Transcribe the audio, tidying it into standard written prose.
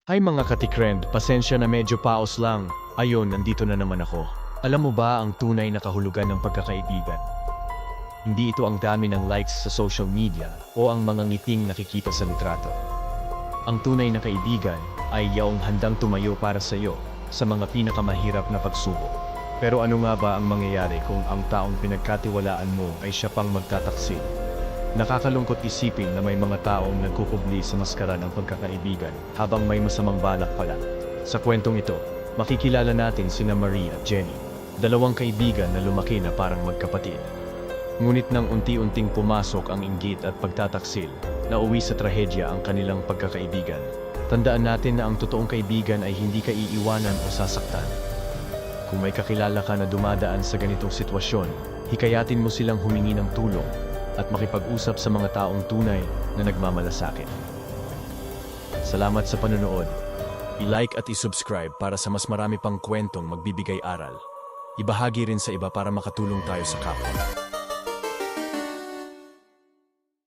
Hi mga katikrend, pasensya na medyo paos lang. Ayun, nandito na naman ako. Alam mo ba ang tunay na kahulugan ng pagkakaibigan? Hindi ito ang dami ng likes sa social media o ang mga ngiting nakikita sa litrato. Ang tunay na kaibigan ay yaong handang tumayo para sa iyo sa mga pinakamahirap na pagsubok. Pero ano nga ba ang mangyayari kung ang taong pinagkatiwalaan mo ay siya pang magtataksil? Nakakalungkot isipin na may mga taong nagkukubli sa maskara ng pagkakaibigan habang may masamang balak pala. Sa kwentong ito, makikilala natin sina Marie at Jenny, dalawang kaibigan na lumaki na parang magkapatid. Ngunit nang unti-unting pumasok ang inggit at pagtataksil, nauwi sa trahedya ang kanilang pagkakaibigan. Tandaan natin na ang totoong kaibigan ay hindi ka iiwanan o sasaktan. Kung may kakilala ka na dumadaan sa ganitong sitwasyon, hikayatin mo silang humingi ng tulong at makipag-usap sa mga taong tunay na nagmamalasakit. Salamat sa panonood. I-like at i-subscribe para sa mas marami pang kwentong magbibigay aral. Ibahagi rin sa iba para makatulong tayo sa kapwa.